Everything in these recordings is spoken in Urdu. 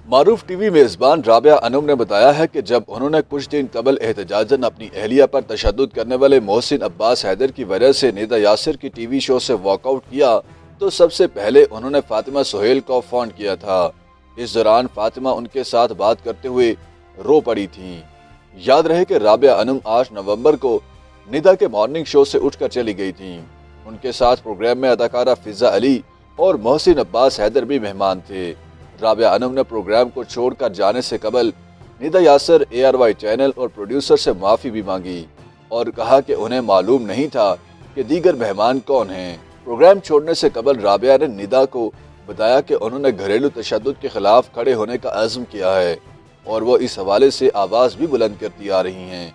معروف ٹی وی میزبان رابعہ انم نے بتایا ہے کہ جب انہوں نے کچھ دن قبل احتجاجاً اپنی اہلیہ پر تشدد کرنے والے محسن عباس حیدر کی وجہ سے ندا یاسر کی ٹی وی شو سے واک آؤٹ کیا تو سب سے پہلے انہوں نے فاطمہ سہیل کو فون کیا تھا۔ اس دوران فاطمہ ان کے ساتھ بات کرتے ہوئے رو پڑی تھیں۔ یاد رہے کہ رابعہ انم 8 نومبر کو ندا کے مارننگ شو سے اٹھ کر چلی گئی تھیں۔ ان کے ساتھ پروگرام میں اداکارہ فضا علی اور محسن عباس حیدر بھی مہمان تھے۔ رابعہ انم نے پروگرام کو چھوڑ کر جانے سے قبل ندا یاسر ARY چینل اور پروڈیوسر سے معافی بھی مانگی اور کہا کہ انہیں معلوم نہیں تھا کہ دیگر مہمان کون ہیں۔ پروگرام چھوڑنے سے قبل رابعہ نے ندا کو بتایا کہ انہوں نے گھریلو تشدد کے خلاف کھڑے ہونے کا عزم کیا ہے اور وہ اس حوالے سے آواز بھی بلند کرتی آ رہی ہیں،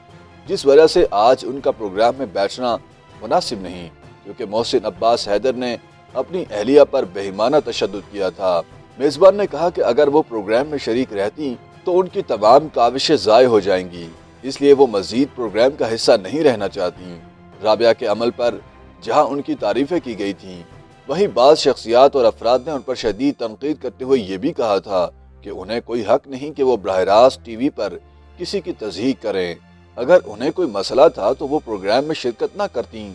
جس وجہ سے آج ان کا پروگرام میں بیٹھنا مناسب نہیں، کیونکہ محسن عباس حیدر نے اپنی اہلیہ پر بے ایمانہ تشدد کیا تھا۔ میزبان نے کہا کہ اگر وہ پروگرام میں شریک رہتی تو ان کی تمام کاوشیں ضائع ہو جائیں گی، اس لیے وہ مزید پروگرام کا حصہ نہیں رہنا چاہتی۔ رابعہ کے عمل پر جہاں ان کی تعریفیں کی گئی تھیں، وہیں بعض شخصیات اور افراد نے ان پر شدید تنقید کرتے ہوئے یہ بھی کہا تھا کہ انہیں کوئی حق نہیں کہ وہ براہ راست ٹی وی پر کسی کی تضحیک کریں۔ اگر انہیں کوئی مسئلہ تھا تو وہ پروگرام میں شرکت نہ کرتیں۔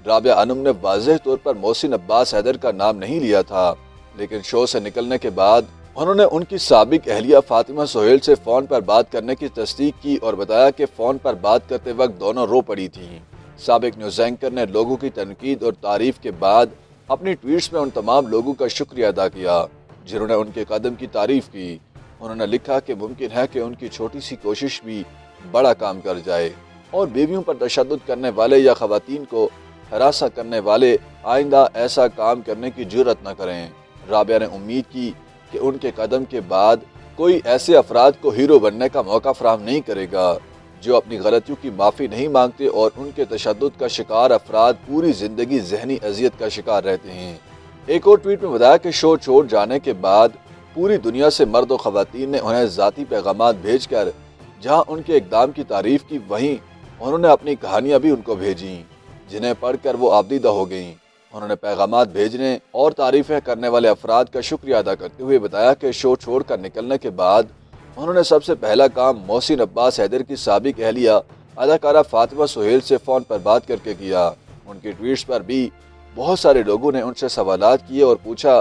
رابعہ انم نے واضح طور پر محسن عباس حیدر کا نام نہیں لیا تھا، لیکن شو سے نکلنے کے بعد انہوں نے ان کی سابق اہلیہ فاطمہ سہیل سے فون پر بات کرنے کی تصدیق کی اور بتایا کہ فون پر بات کرتے وقت دونوں رو پڑی تھیں۔ سابق نیوز اینکر نے لوگوں کی تنقید اور تعریف کے بعد اپنی ٹویٹس میں ان تمام لوگوں کا شکریہ ادا کیا جنہوں نے ان کے قدم کی تعریف کی۔ انہوں نے لکھا کہ ممکن ہے کہ ان کی چھوٹی سی کوشش بھی بڑا کام کر جائے اور بیویوں پر تشدد کرنے والے یا خواتین کو ہراساں کرنے والے آئندہ ایسا کام کرنے کی جرأت نہ کریں۔ رابعہ نے امید کی کہ ان کے قدم کے بعد کوئی ایسے افراد کو ہیرو بننے کا موقع فراہم نہیں کرے گا جو اپنی غلطیوں کی معافی نہیں مانگتے اور ان کے تشدد کا شکار افراد پوری زندگی ذہنی اذیت کا شکار رہتے ہیں۔ ایک اور ٹویٹ میں بتایا کہ شو چھوڑ جانے کے بعد پوری دنیا سے مرد و خواتین نے انہیں ذاتی پیغامات بھیج کر جہاں ان کے اقدام کی تعریف کی، وہیں انہوں نے اپنی کہانیاں بھی ان کو بھیجیں جنہیں پڑھ کر وہ آبدیدہ ہو گئیں۔ انہوں نے پیغامات بھیجنے اور تعریفیں کرنے والے افراد کا شکریہ ادا کرتے ہوئے بتایا کہ شو چھوڑ کر نکلنے کے بعد انہوں نے سب سے پہلا کام محسن عباس حیدر کی سابق اہلیہ اداکارہ فاطمہ سہیل سے فون پر بات کر کے کیا۔ ان کی ٹویٹس پر بھی بہت سارے لوگوں نے ان سے سوالات کیے اور پوچھا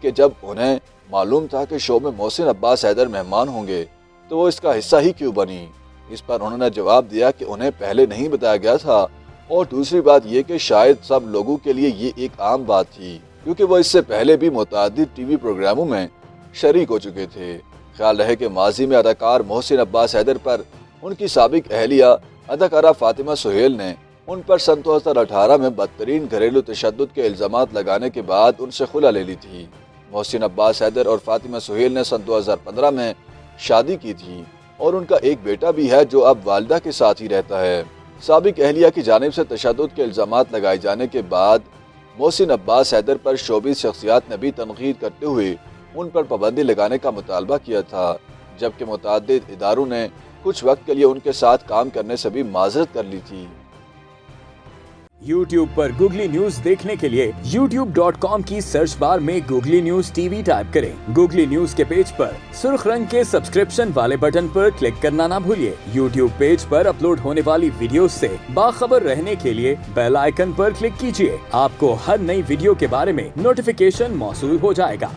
کہ جب انہیں معلوم تھا کہ شو میں محسن عباس حیدر مہمان ہوں گے تو وہ اس کا حصہ ہی کیوں بنی۔ اس پر انہوں نے جواب دیا کہ انہیں پہلے نہیں بتایا گیا تھا، اور دوسری بات یہ کہ شاید سب لوگوں کے لیے یہ ایک عام بات تھی کیونکہ وہ اس سے پہلے بھی متعدد ٹی وی پروگراموں میں شریک ہو چکے تھے۔ خیال رہے کہ ماضی میں اداکار محسن عباس حیدر پر ان کی سابق اہلیہ اداکارہ فاطمہ سہیل نے ان پر سن 2018 میں بدترین گھریلو تشدد کے الزامات لگانے کے بعد ان سے خلا لے لی تھی۔ محسن عباس حیدر اور فاطمہ سہیل نے سن 2015 میں شادی کی تھی اور ان کا ایک بیٹا بھی ہے جو اب والدہ کے ساتھ ہی رہتا ہے۔ سابق اہلیہ کی جانب سے تشدد کے الزامات لگائے جانے کے بعد محسن عباس حیدر پر شوبز شخصیات نے بھی تنقید کرتے ہوئے ان پر پابندی لگانے کا مطالبہ کیا تھا، جبکہ متعدد اداروں نے کچھ وقت کے لیے ان کے ساتھ کام کرنے سے بھی معذرت کر لی تھی۔ YouTube پر گوگلی نیوز دیکھنے کے لیے youtube.com کی سرچ بار میں googly news T V type کریں۔ گوگلی نیوز کے پیج پر سرخ رنگ کے سبسکرپشن والے بٹن پر کلک کرنا نہ بھولیے۔ YouTube پیج پر اپلوڈ ہونے والی ویڈیوز سے باخبر رہنے کے لیے بیل آئیکن پر کلک کیجیے۔ آپ کو ہر نئی ویڈیو کے بارے میں نوٹیفیکیشن موصول ہو جائے گا۔